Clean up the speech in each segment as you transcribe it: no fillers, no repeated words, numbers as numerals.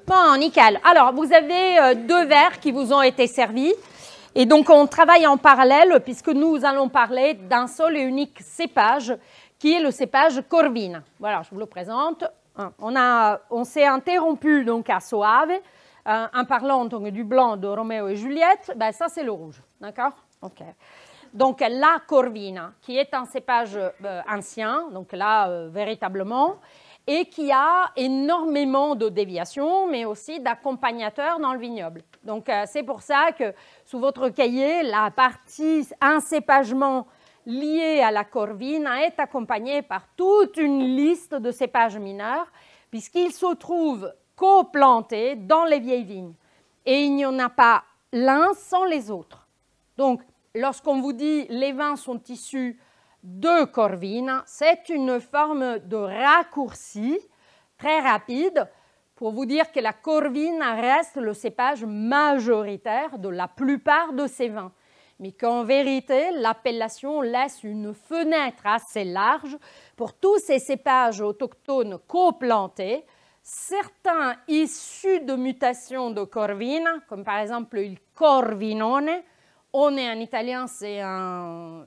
Bon, nickel. Alors, vous avez deux verres qui vous ont été servis. Et donc, on travaille en parallèle puisque nous allons parler d'un seul et unique cépage qui est le cépage Corvina. Voilà, je vous le présente. On s'est interrompu donc à Soave en parlant donc, du blanc de Roméo et Juliette. Ben, ça, c'est le rouge. D'accord? OK. Donc, la Corvina, qui est un cépage ancien, donc là, véritablement, et qui a énormément de déviations, mais aussi d'accompagnateurs dans le vignoble. Donc, c'est pour ça que, sous votre cahier, la partie encépagement liée à la Corvina est accompagnée par toute une liste de cépages mineurs, puisqu'ils se trouvent coplantés dans les vieilles vignes. Et il n'y en a pas l'un sans les autres. Donc, lorsqu'on vous dit les vins sont issus de Corvina, c'est une forme de raccourci très rapide pour vous dire que la Corvina reste le cépage majoritaire de la plupart de ces vins, mais qu'en vérité, l'appellation laisse une fenêtre assez large pour tous ces cépages autochtones coplantés, certains issus de mutations de Corvina, comme par exemple il Corvinone. On est en italien, c'est un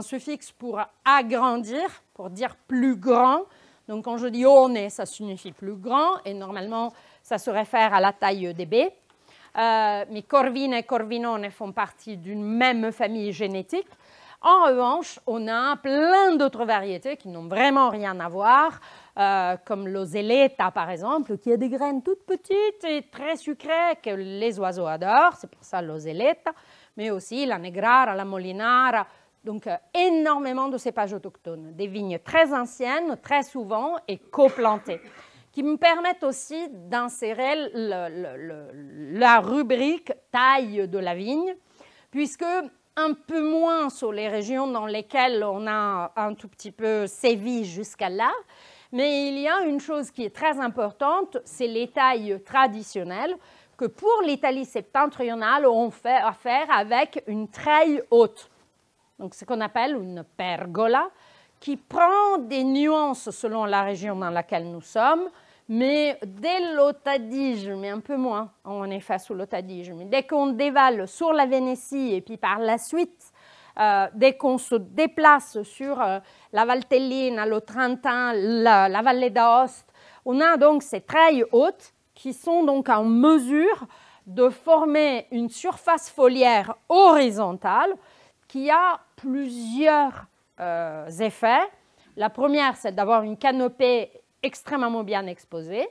suffixe pour agrandir, pour dire plus grand. Donc, quand je dis one, ça signifie plus grand, et normalement, ça se réfère à la taille des baies. Mais Corvina et Corvinone font partie d'une même famille génétique. En revanche, on a plein d'autres variétés qui n'ont vraiment rien à voir, comme l'Oseletta, par exemple, qui a des graines toutes petites et très sucrées que les oiseaux adorent. C'est pour ça l'Oseletta. Mais aussi la Negrara, la Molinara, donc énormément de cépages autochtones, des vignes très anciennes, très souvent, et coplantées, qui me permettent aussi d'insérer la rubrique taille de la vigne, puisque un peu moins sur les régions dans lesquelles on a un tout petit peu sévi jusqu'à là, mais il y a une chose qui est très importante, c'est les tailles traditionnelles, que pour l'Italie septentrionale, on fait affaire avec une treille haute. Donc, ce qu'on appelle une pergola, qui prend des nuances selon la région dans laquelle nous sommes, mais dès l'Adige, mais un peu moins, on est face au l'Adige, mais dès qu'on dévale sur la Vénétie et puis par la suite, dès qu'on se déplace sur la Valtellina, le Trentin, la Vallée d'Aoste, on a donc ces treilles hautes qui sont donc en mesure de former une surface foliaire horizontale qui a plusieurs effets. La première, c'est d'avoir une canopée extrêmement bien exposée,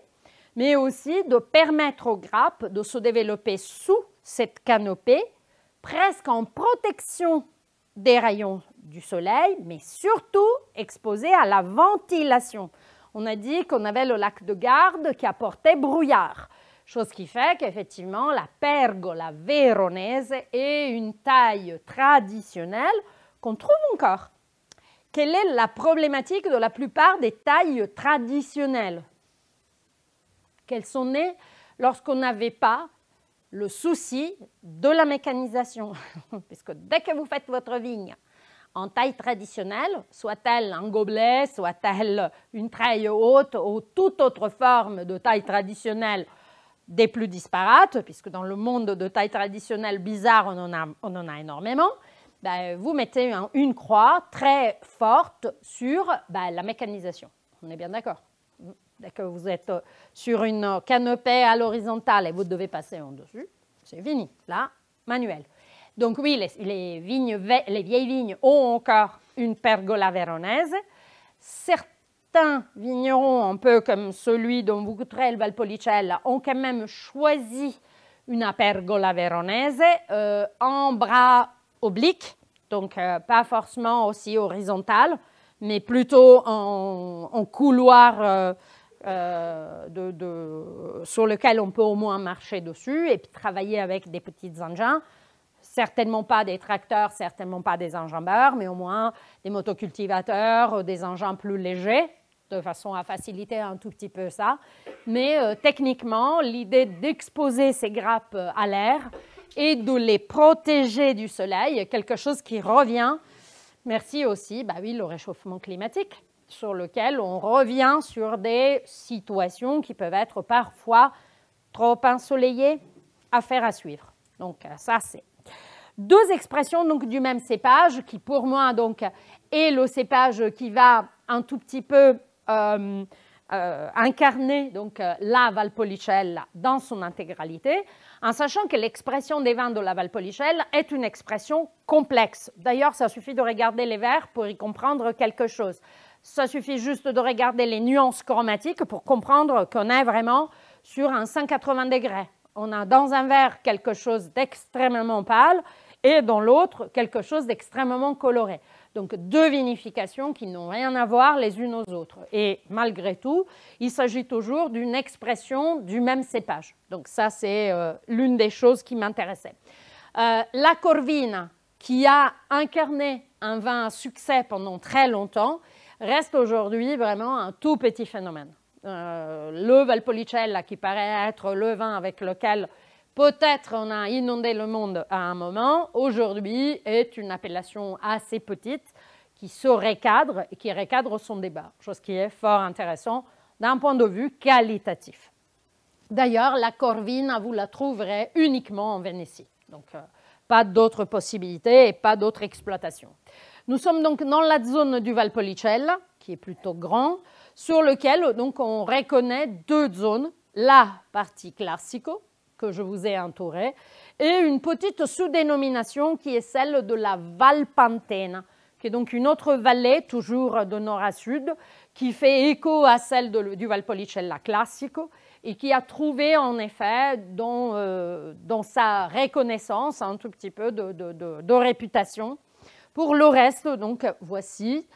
mais aussi de permettre aux grappes de se développer sous cette canopée, presque en protection des rayons du soleil, mais surtout exposées à la ventilation. On a dit qu'on avait le lac de Garde qui apportait brouillard, chose qui fait qu'effectivement la pergola véronèse est une taille traditionnelle qu'on trouve encore. Quelle est la problématique de la plupart des tailles traditionnelles? Qu'elles sont nées lorsqu'on n'avait pas le souci de la mécanisation, puisque dès que vous faites votre vigne en taille traditionnelle, soit-elle un gobelet, soit-elle une treille haute ou toute autre forme de taille traditionnelle des plus disparates, puisque dans le monde de taille traditionnelle bizarre, on en a énormément, ben, vous mettez une croix très forte sur la mécanisation. On est bien d'accord? Dès que vous êtes sur une canopée à l'horizontale et vous devez passer en dessus, c'est fini. Là, manuel. Donc oui, les vieilles vignes ont encore une pergola véronèse. Certains vignerons, un peu comme celui dont vous goûterez le Valpolicella, ont quand même choisi une pergola véronèse en bras oblique, donc pas forcément aussi horizontal, mais plutôt en couloir sur lequel on peut au moins marcher dessus et puis travailler avec des petits engins. Certainement pas des tracteurs, certainement pas des enjambeurs, mais au moins des motocultivateurs, des engins plus légers, de façon à faciliter un tout petit peu ça. Mais techniquement, l'idée d'exposer ces grappes à l'air et de les protéger du soleil est quelque chose qui revient. Merci aussi, le réchauffement climatique, sur lequel on revient sur des situations qui peuvent être parfois trop ensoleillé, affaire à suivre. Donc ça c'est deux expressions donc, du même cépage qui pour moi donc est le cépage qui va un tout petit peu incarner donc, la Valpolicella dans son intégralité, en sachant que l'expression des vins de la Valpolicella est une expression complexe. D'ailleurs, ça suffit de regarder les verres pour y comprendre quelque chose. Ça suffit juste de regarder les nuances chromatiques pour comprendre qu'on est vraiment sur un 180 degrés. On a dans un verre quelque chose d'extrêmement pâle et dans l'autre quelque chose d'extrêmement coloré. Donc deux vinifications qui n'ont rien à voir les unes aux autres. Et malgré tout, il s'agit toujours d'une expression du même cépage. Donc ça, c'est l'une des choses qui m'intéressait. La Corvina, qui a incarné un vin à succès pendant très longtemps, reste aujourd'hui vraiment un tout petit phénomène. Le Valpolicella, qui paraît être le vin avec lequel peut-être on a inondé le monde à un moment, aujourd'hui est une appellation assez petite qui se recadre et qui recadre son débat, chose qui est fort intéressant d'un point de vue qualitatif. D'ailleurs, la Corvina, vous la trouverez uniquement en Vénétie. Donc, pas d'autres possibilités et pas d'autres exploitations. Nous sommes donc dans la zone du Valpolicella, qui est plutôt grand, sur lequel donc, on reconnaît deux zones, la partie classico, que je vous ai entourée, et une petite sous-dénomination qui est celle de la Valpantena, qui est donc une autre vallée, toujours de nord à sud, qui fait écho à celle du Valpolicella classico et qui a trouvé en effet dans sa reconnaissance un tout petit peu de réputation. Pour le reste, donc voici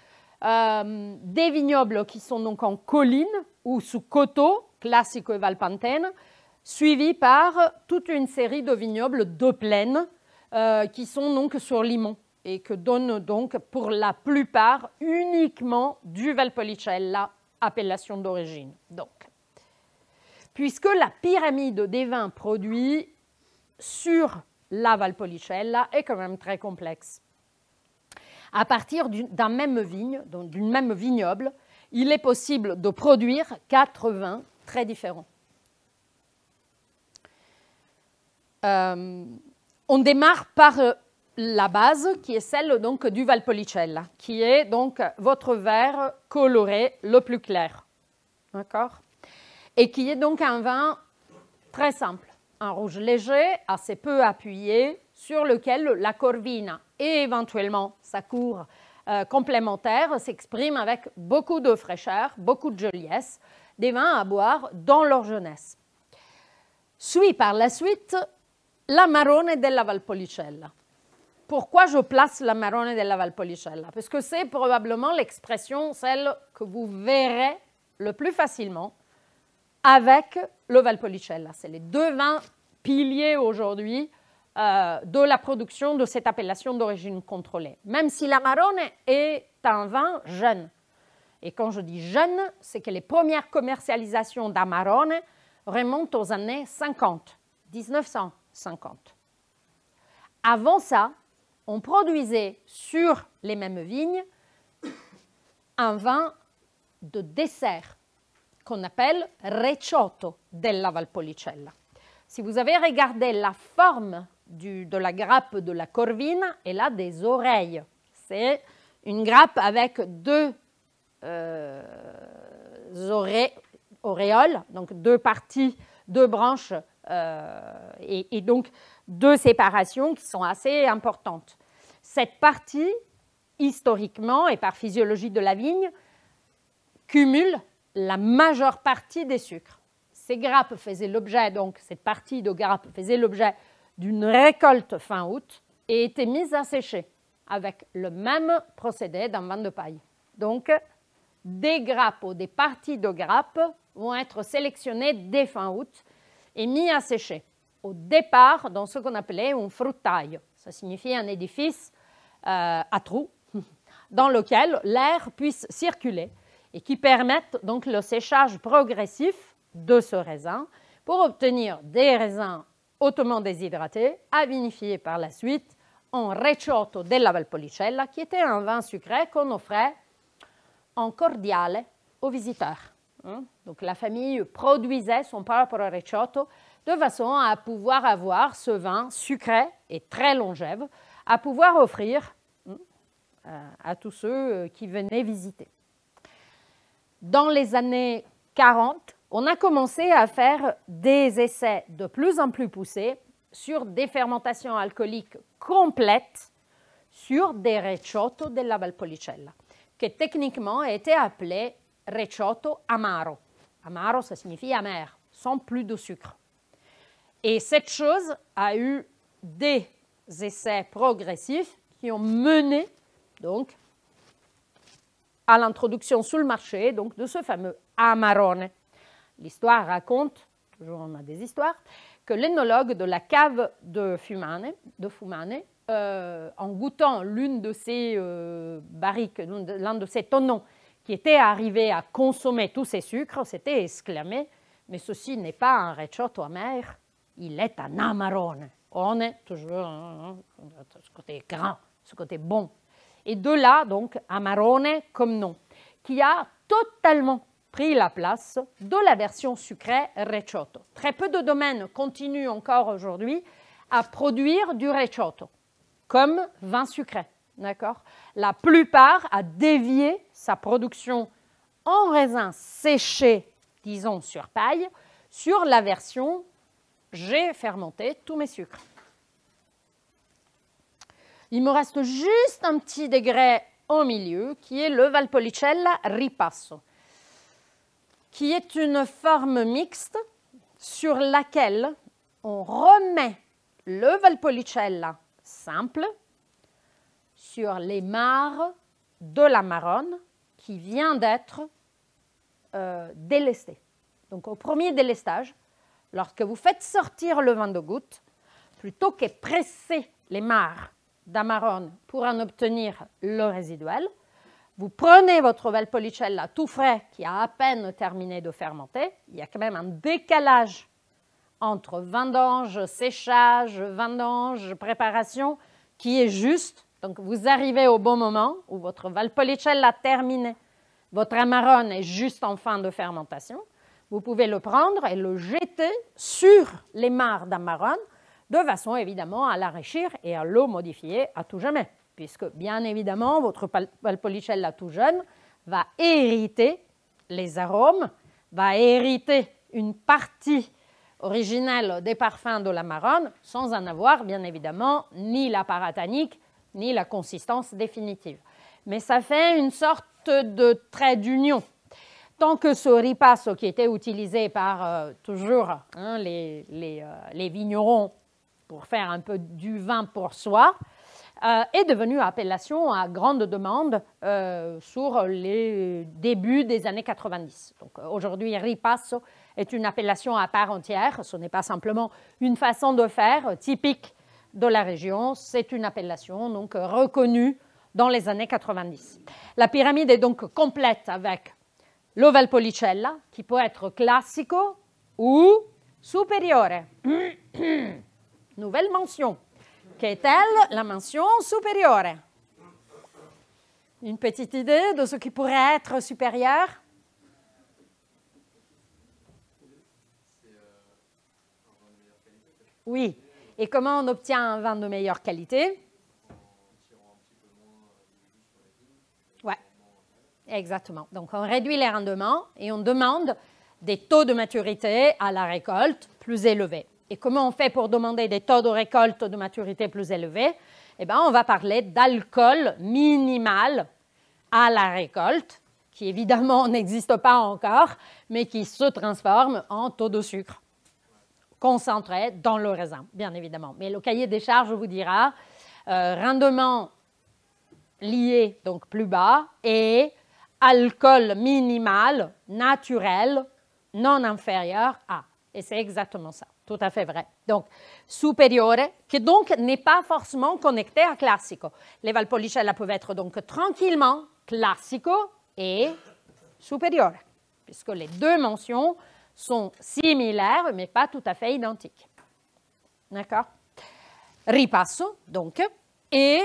des vignobles qui sont donc en colline ou sous coteaux, classico et Valpantena, suivi par toute une série de vignobles de plaine qui sont donc sur limon et que donnent donc pour la plupart uniquement du Valpolicella, appellation d'origine. Donc, puisque la pyramide des vins produits sur la Valpolicella est quand même très complexe. À partir d'un même vigne, d'une même vignoble, il est possible de produire 4 vins très différents. On démarre par la base qui est celle donc, du Valpolicella, qui est donc votre vert coloré le plus clair. D'accord ? Et qui est donc un vin très simple, un rouge léger, assez peu appuyé, sur lequel la Corvina et éventuellement sa cour complémentaire s'expriment avec beaucoup de fraîcheur, beaucoup de joliesse, des vins à boire dans leur jeunesse. Suit par la suite l'Amarone della Valpolicella. Pourquoi je place l'Amarone della Valpolicella? Parce que c'est probablement l'expression, celle que vous verrez le plus facilement avec le Valpolicella. C'est les deux vins piliers aujourd'hui de la production de cette appellation d'origine contrôlée. Même si l'Amarone est un vin jeune. Et quand je dis jeune, c'est que les premières commercialisations d'Amarone remontent aux années 50, 1950. Avant ça, on produisait sur les mêmes vignes un vin de dessert qu'on appelle Recioto della Valpolicella. Si vous avez regardé la forme de la grappe de la Corvina, elle a des oreilles. C'est une grappe avec deux auréoles, donc deux parties, deux branches et donc deux séparations qui sont assez importantes. Cette partie, historiquement et par physiologie de la vigne, cumule la majeure partie des sucres. Ces grappes faisaient l'objet, donc cette partie de grappe faisait l'objet d'une récolte fin août et était mise à sécher avec le même procédé d'un vin de paille. Donc, des grappes ou des parties de grappes vont être sélectionnées dès fin août et mis à sécher. Au départ, dans ce qu'on appelait un fruttaio, ça signifie un édifice à trous dans lequel l'air puisse circuler et qui permettent donc le séchage progressif de ce raisin pour obtenir des raisins hautement déshydratés à vinifier par la suite en Recioto della Valpolicella, qui était un vin sucré qu'on offrait en cordiale aux visiteurs. Donc la famille produisait son propre recioto de façon à pouvoir avoir ce vin sucré et très longève à pouvoir offrir à tous ceux qui venaient visiter. Dans les années 40, on a commencé à faire des essais de plus en plus poussés sur des fermentations alcooliques complètes sur des recioto della Valpolicella, qui techniquement étaient appelés recioto amaro. Amaro, ça signifie amer, sans plus de sucre. Et cette chose a eu des essais progressifs qui ont mené donc à l'introduction sur le marché donc, de ce fameux Amarone. L'histoire raconte, toujours on a des histoires, que l'énologue de la cave de Fumane, en goûtant l'une de ces barriques, l'un de ces tonneaux qui était arrivé à consommer tous ces sucres, s'était exclamé « Mais ceci n'est pas un recioto amer, il est un Amarone ». On est toujours ce côté grand, ce côté bon. Et de là, donc, Amarone comme nom, qui a totalement pris la place de la version sucrée recioto. Très peu de domaines continuent encore aujourd'hui à produire du recioto comme vin sucré. D'accord ? La plupart a dévié sa production en raisin séché, disons sur paille, sur la version j'ai fermenté tous mes sucres. Il me reste juste un petit degré au milieu qui est le Valpolicella Ripasso, qui est une forme mixte sur laquelle on remet le Valpolicella simple sur les mares de l'Amarone qui vient d'être délesté. Donc au premier délestage, lorsque vous faites sortir le vin de goutte, plutôt que presser les mares d'Amarone pour en obtenir le résiduel, vous prenez votre Valpolicella tout frais qui a à peine terminé de fermenter. Il y a quand même un décalage entre vendange, séchage, vendange, préparation qui est juste. Donc vous arrivez au bon moment où votre Valpolicella a terminé, votre Amarone est juste en fin de fermentation. Vous pouvez le prendre et le jeter sur les mares d'Amarone de façon évidemment à l'enrichir et à le modifier à tout jamais, puisque bien évidemment votre Valpolicella tout jeune va hériter les arômes, va hériter une partie originelle des parfums de l'Amarone sans en avoir bien évidemment ni la paratanique ni la consistance définitive. Mais ça fait une sorte de trait d'union. Tant que ce ripasso qui était utilisé par toujours les vignerons pour faire un peu du vin pour soi, est devenu appellation à grande demande sur les débuts des années 90. Donc aujourd'hui, ripasso est une appellation à part entière. Ce n'est pas simplement une façon de faire typique de la région, c'est une appellation donc reconnue dans les années 90. La pyramide est donc complète avec le Valpolicella, qui peut être classico ou superiore. Nouvelle mention. Qu'est-elle la mention supérieure? Une petite idée de ce qui pourrait être supérieur? Oui. Et comment on obtient un vin de meilleure qualité? Oui, exactement. Donc, on réduit les rendements et on demande des taux de maturité à la récolte plus élevés. Et comment on fait pour demander des taux de récolte de maturité plus élevés? Eh bien, on va parler d'alcool minimal à la récolte, qui évidemment n'existe pas encore, mais qui se transforme en taux de sucre concentré dans le raisin, bien évidemment. Mais le cahier des charges vous dira rendement lié, donc plus bas, et alcool minimal, naturel, non inférieur à. Et c'est exactement ça, tout à fait vrai. Donc, supérieur, qui donc n'est pas forcément connecté à classico. Les Valpolicella peuvent être donc tranquillement classico et supérieur, puisque les deux mentions sont similaires, mais pas tout à fait identiques. D'accord? Ripasso, donc, et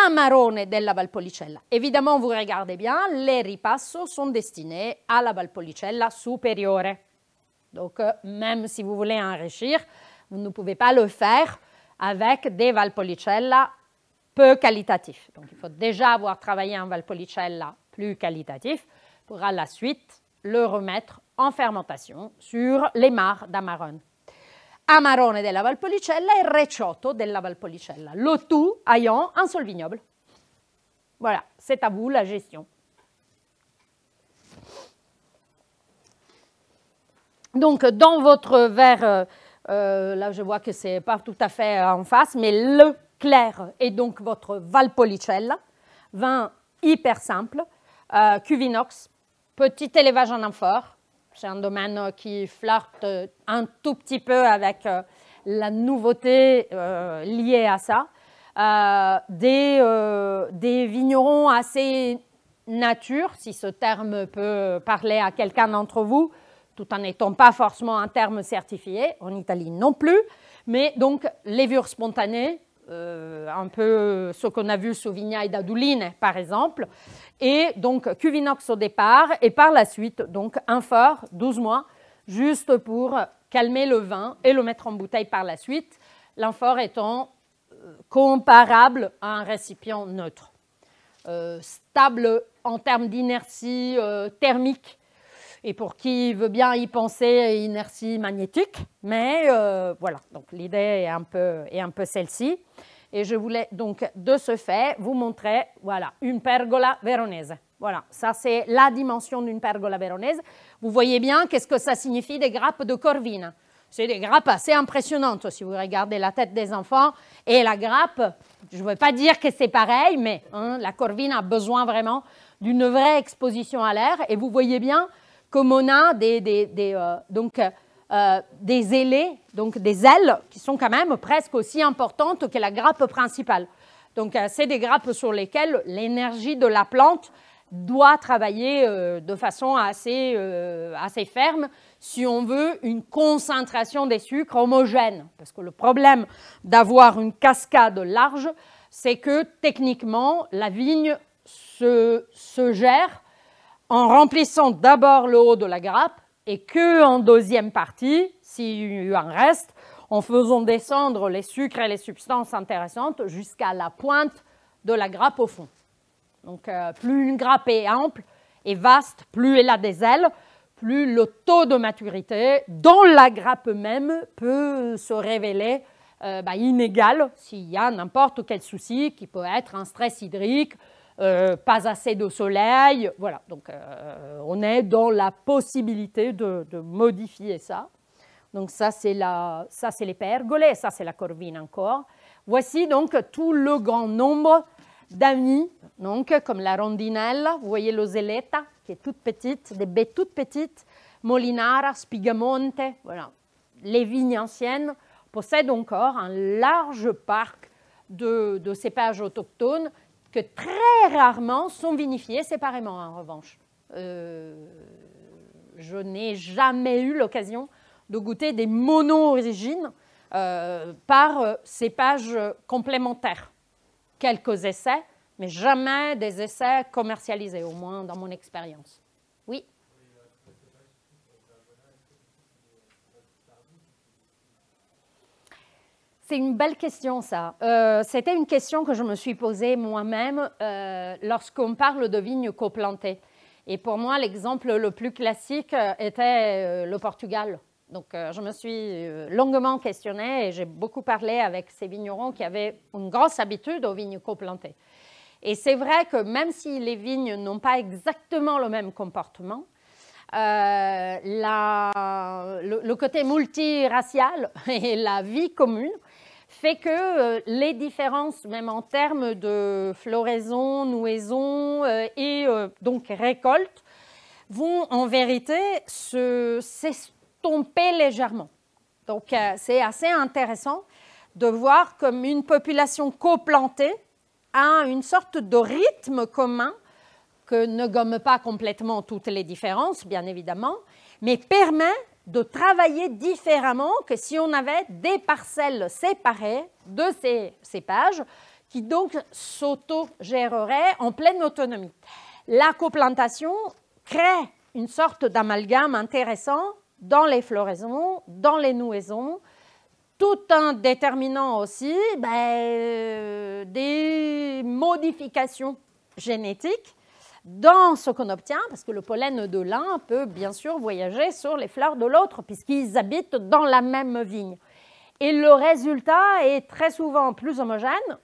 Amarone della Valpolicella. Évidemment, vous regardez bien, les ripassos sont destinés à la Valpolicella supérieure. Donc, même si vous voulez enrichir, vous ne pouvez pas le faire avec des Valpolicella peu qualitatifs. Donc, il faut déjà avoir travaillé un Valpolicella plus qualitatif pour à la suite le remettre en fermentation sur les mares d'Amarone. Amarone della Valpolicella et Recioto della Valpolicella. Le tout ayant un seul vignoble. Voilà, c'est à vous la gestion. Donc, dans votre verre, là je vois que ce n'est pas tout à fait en face, mais le clair est donc votre Valpolicella, vin hyper simple, cuve inox, petit élevage en amphore. C'est un domaine qui flirte un tout petit peu avec la nouveauté liée à ça. Des vignerons assez nature, si ce terme peut parler à quelqu'un d'entre vous, tout en n'étant pas forcément un terme certifié, en Italie non plus, mais donc levure spontanée, un peu ce qu'on a vu sous Vigna d'Aduline par exemple, et donc cuve inox au départ, et par la suite, donc amphore, 12 mois, juste pour calmer le vin et le mettre en bouteille par la suite, l'amphore étant comparable à un récipient neutre. Stable en termes d'inertie thermique, et pour qui veut bien y penser, inertie magnétique, mais voilà, donc l'idée est un peu celle-ci. Et je voulais donc de ce fait vous montrer, voilà, une pergola véronaise. Voilà, ça c'est la dimension d'une pergola véronaise. Vous voyez bien qu'est-ce que ça signifie des grappes de Corvina. C'est des grappes assez impressionnantes si vous regardez la tête des enfants et la grappe. Je ne veux pas dire que c'est pareil, mais hein, la Corvina a besoin vraiment d'une vraie exposition à l'air. Et vous voyez bien comme on a des ailés, donc des ailes qui sont quand même presque aussi importantes que la grappe principale. Donc, c'est des grappes sur lesquelles l'énergie de la plante doit travailler de façon assez ferme si on veut une concentration des sucres homogène. Parce que le problème d'avoir une cascade large, c'est que techniquement, la vigne se gère en remplissant d'abord le haut de la grappe et qu'en deuxième partie, s'il en reste, en faisant descendre les sucres et les substances intéressantes jusqu'à la pointe de la grappe au fond. Donc, plus une grappe est ample et vaste, plus elle a des ailes, plus le taux de maturité dans la grappe même peut se révéler inégal s'il y a n'importe quel souci qui peut être un stress hydrique, pas assez de soleil, voilà. Donc, on est dans la possibilité de modifier ça. Donc, ça, c'est les pergole, ça, c'est la Corvina encore. Voici donc tout le grand nombre d'amis, donc comme la Rondinella, vous voyez l'Oseletta, qui est toute petite, des baies toutes petites, Molinara, Spigamonte, voilà. Les vignes anciennes possèdent encore un large parc de cépages autochtones que très rarement sont vinifiés séparément, en revanche. Je n'ai jamais eu l'occasion de goûter des mono-origines par cépages complémentaires. Quelques essais, mais jamais des essais commercialisés, au moins dans mon expérience. Oui? C'est une belle question, ça. C'était une question que je me suis posée moi-même lorsqu'on parle de vignes coplantées. Et pour moi, l'exemple le plus classique était le Portugal. Donc, je me suis longuement questionnée et j'ai beaucoup parlé avec ces vignerons qui avaient une grosse habitude aux vignes coplantées. Et c'est vrai que même si les vignes n'ont pas exactement le même comportement, le côté multiracial et la vie commune fait que les différences, même en termes de floraison, nouaison et donc récolte, vont en vérité s'estomper légèrement. Donc, c'est assez intéressant de voir comme une population coplantée a une sorte de rythme commun que ne gomme pas complètement toutes les différences, bien évidemment, mais permet de travailler différemment que si on avait des parcelles séparées de ces cépages qui donc s'auto-gérerait en pleine autonomie. La coplantation crée une sorte d'amalgame intéressant dans les floraisons, dans les nouaisons, tout en déterminant aussi des modifications génétiques dans ce qu'on obtient, parce que le pollen de l'un peut bien sûr voyager sur les fleurs de l'autre, puisqu'ils habitent dans la même vigne. Et le résultat est très souvent plus homogène,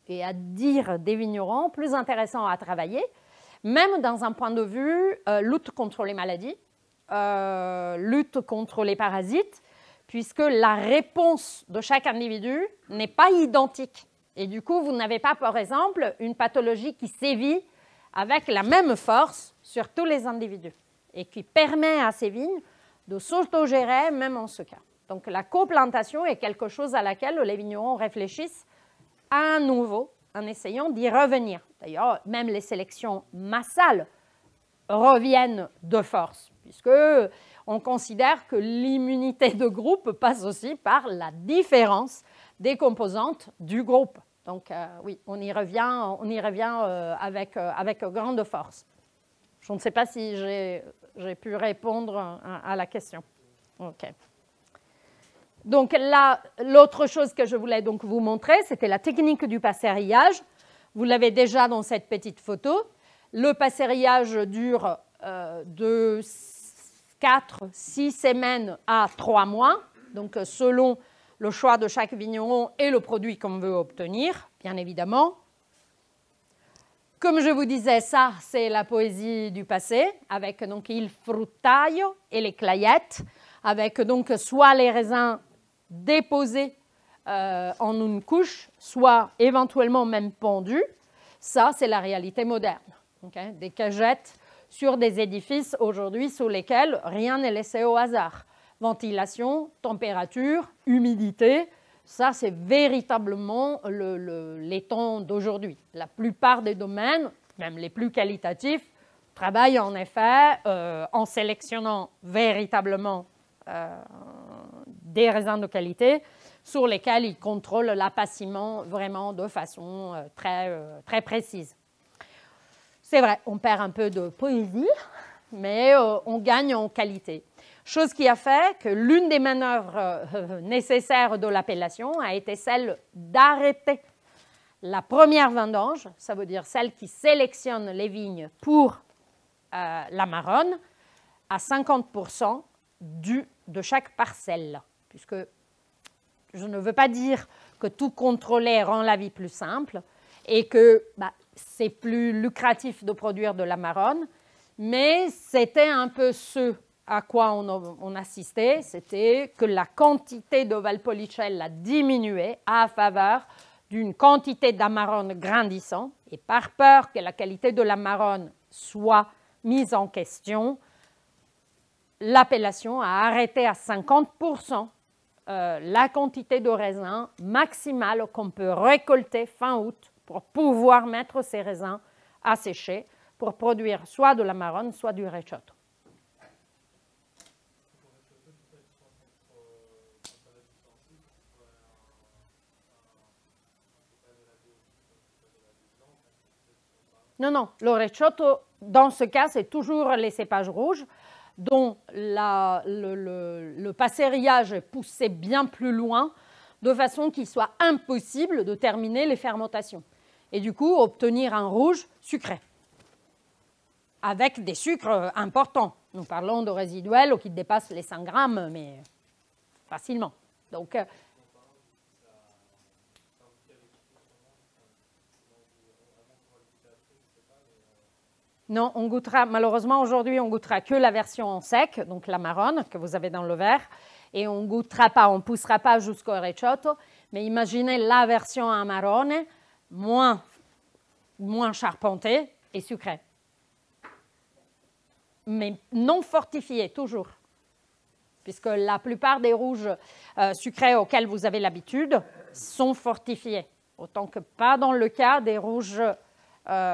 et à dire des vignerons, plus intéressant à travailler, même dans un point de vue lutte contre les maladies, lutte contre les parasites, puisque la réponse de chaque individu n'est pas identique. Et du coup, vous n'avez pas, par exemple, une pathologie qui sévit avec la même force sur tous les individus et qui permet à ces vignes de s'autogérer même en ce cas. Donc la coplantation est quelque chose à laquelle les vignerons réfléchissent à nouveau en essayant d'y revenir. D'ailleurs, même les sélections massales reviennent de force, puisque on considère que l'immunité de groupe passe aussi par la différence des composantes du groupe. Donc oui, on y revient avec grande force. Je ne sais pas si j'ai pu répondre à la question. OK. Donc là, l'autre chose que je voulais donc vous montrer, c'était la technique du passerillage. Vous l'avez déjà dans cette petite photo. Le passerillage dure de 4-6 semaines à 3 mois, donc selon le choix de chaque vigneron et le produit qu'on veut obtenir, bien évidemment. Comme je vous disais, ça, c'est la poésie du passé, avec donc il fruttaio et les clayettes, avec donc soit les raisins déposés en une couche, soit éventuellement même pendus. Ça, c'est la réalité moderne. Okay? Des cagettes sur des édifices aujourd'hui sur lesquels rien n'est laissé au hasard. Ventilation, température, humidité, ça c'est véritablement les temps d'aujourd'hui. La plupart des domaines, même les plus qualitatifs, travaillent en effet en sélectionnant véritablement des raisins de qualité sur lesquels ils contrôlent l'appaciment vraiment de façon très précise. C'est vrai, on perd un peu de poésie, mais on gagne en qualité. Chose qui a fait que l'une des manœuvres nécessaires de l'appellation a été celle d'arrêter la première vendange, ça veut dire celle qui sélectionne les vignes pour la marronne, à 50% de chaque parcelle. Puisque je ne veux pas dire que tout contrôler rend la vie plus simple et que c'est plus lucratif de produire de la marronne, mais c'était un peu ce à quoi on assistait, c'était que la quantité de Valpolicella diminuait à faveur d'une quantité d'amarone grandissant, et par peur que la qualité de l'amarone soit mise en question, l'appellation a arrêté à 50% la quantité de raisins maximale qu'on peut récolter fin août pour pouvoir mettre ces raisins à sécher pour produire soit de l'amarone, soit du recioto. Non, non, le recioto, dans ce cas, c'est toujours les cépages rouges dont le passerillage est poussé bien plus loin de façon qu'il soit impossible de terminer les fermentations. Et du coup, obtenir un rouge sucré, avec des sucres importants. Nous parlons de résiduels qui dépassent les 100 grammes, mais facilement. Donc, non, on goûtera, malheureusement aujourd'hui, on goûtera que la version en sec, donc la marronne que vous avez dans le verre, et on goûtera pas, on ne poussera pas jusqu'au recioto, mais imaginez la version en marronne, moins charpentée et sucrée. Mais non fortifiée, toujours. Puisque la plupart des rouges sucrés auxquels vous avez l'habitude sont fortifiés. Autant que pas dans le cas des rouges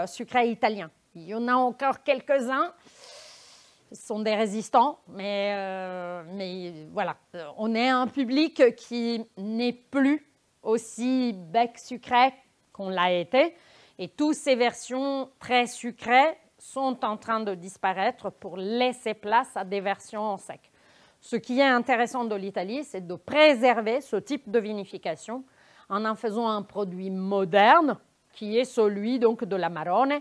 sucrés italiens. Il y en a encore quelques-uns, ce sont des résistants, mais voilà. On est un public qui n'est plus aussi bec sucré qu'on l'a été. Et toutes ces versions très sucrées sont en train de disparaître pour laisser place à des versions en sec. Ce qui est intéressant de l'Italie, c'est de préserver ce type de vinification en faisant un produit moderne, qui est celui donc de l'Amarone.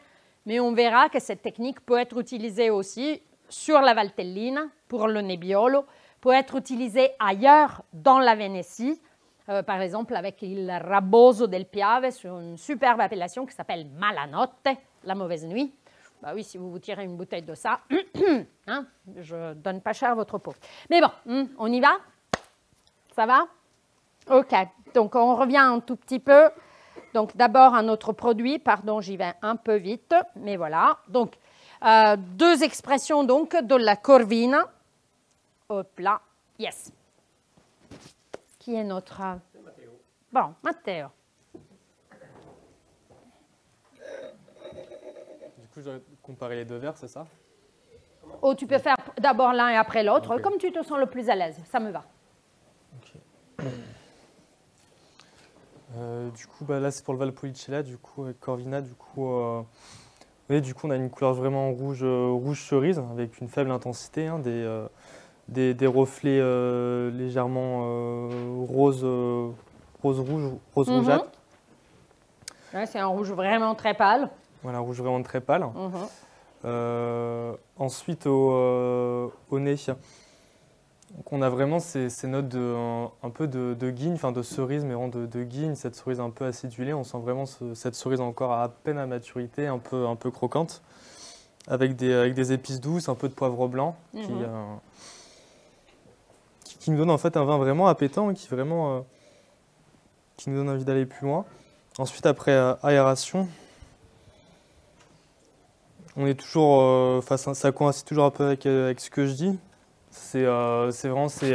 Mais on verra que cette technique peut être utilisée aussi sur la Valtellina, pour le Nebbiolo, peut être utilisée ailleurs dans la Vénétie, par exemple avec il Raboso del Piave, sur une superbe appellation qui s'appelle Malanotte, la mauvaise nuit. Bah oui, si vous vous tirez une bouteille de ça, hein, je ne donne pas cher à votre peau. Mais bon, on y va? Ça va? OK. Donc, on revient un tout petit peu. Donc, d'abord, un autre produit. Pardon, j'y vais un peu vite, mais voilà. Donc, deux expressions donc de la Corvina. Hop là. Yes. Qui est notre... Matteo. Bon, Matteo. Du coup, je dois comparer les deux verres, c'est ça? Oh, tu peux faire d'abord l'un et après l'autre, Okay. comme tu te sens le plus à l'aise. Ça me va. Okay. Du coup, là, c'est pour le Valpolicella, du coup, avec Corvina, du coup, oui, du coup, on a une couleur vraiment rouge, rouge cerise, avec une faible intensité, hein, des reflets légèrement rose rougeâtre. Ouais, c'est un rouge vraiment très pâle. Voilà, rouge vraiment très pâle. Ensuite, au nez, donc on a vraiment ces notes un peu de guigne, enfin de cerise, mais vraiment de guigne, cette cerise un peu acidulée. On sent vraiment cette cerise encore à peine à maturité, un peu croquante, avec des épices douces, un peu de poivre blanc, qui nous donne en fait un vin vraiment appétant et qui nous donne envie d'aller plus loin. Ensuite, après aération, on est toujours, ça coïncide toujours un peu avec ce que je dis. C'est vraiment ces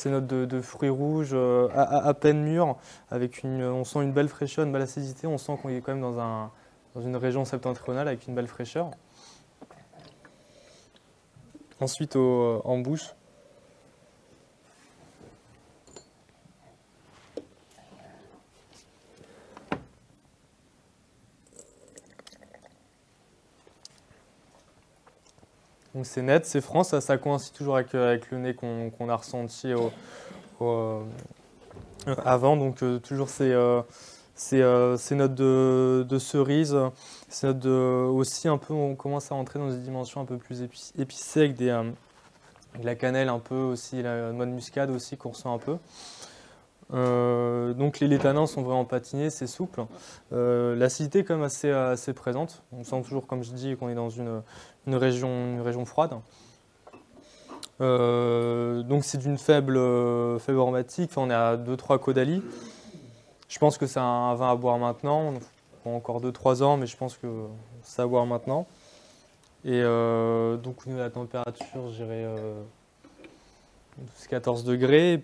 notes de fruits rouges à peine mûrs, avec on sent une belle fraîcheur, une belle acidité. On sent qu'on est quand même dans une région septentrionale avec une belle fraîcheur. Ensuite, en bouche. Donc c'est net, c'est franc, ça coïncide toujours avec le nez qu'on a ressenti avant. Donc toujours ces notes de cerise, ces notes aussi un peu, on commence à entrer dans des dimensions un peu plus épicées avec de la cannelle un peu aussi, la noix de muscade aussi qu'on ressent un peu. Donc les tanins sont vraiment patinés, c'est souple. L'acidité est quand même assez présente. On sent toujours, comme je dis, qu'on est dans une région froide. Donc c'est d'une faible aromatique. Enfin, on est à 2-3 Caudalie. Je pense que c'est un vin à boire maintenant. On a encore 2-3 ans, mais je pense que c'est à boire maintenant. Et donc au niveau de la température, je dirais 12-14 degrés.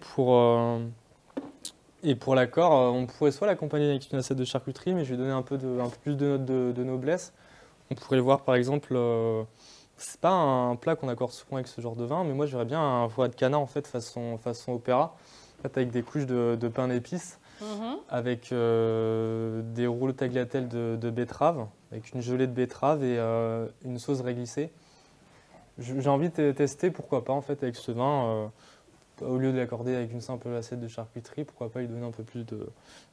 Et pour l'accord, on pourrait soit l'accompagner avec une assiette de charcuterie, mais je vais donner un peu plus de notes de noblesse. On pourrait le voir par exemple, c'est pas un plat qu'on accorde souvent avec ce genre de vin, mais moi j'aurais bien un foie de canard en fait façon opéra, en fait, avec des couches de pain d'épices, avec des rouleaux de tagliatelle de betterave, avec une gelée de betterave et une sauce réglissée. J'ai envie de tester, pourquoi pas en fait avec ce vin. Au lieu de l'accorder avec une simple assiette de charcuterie, pourquoi pas lui donner un peu plus de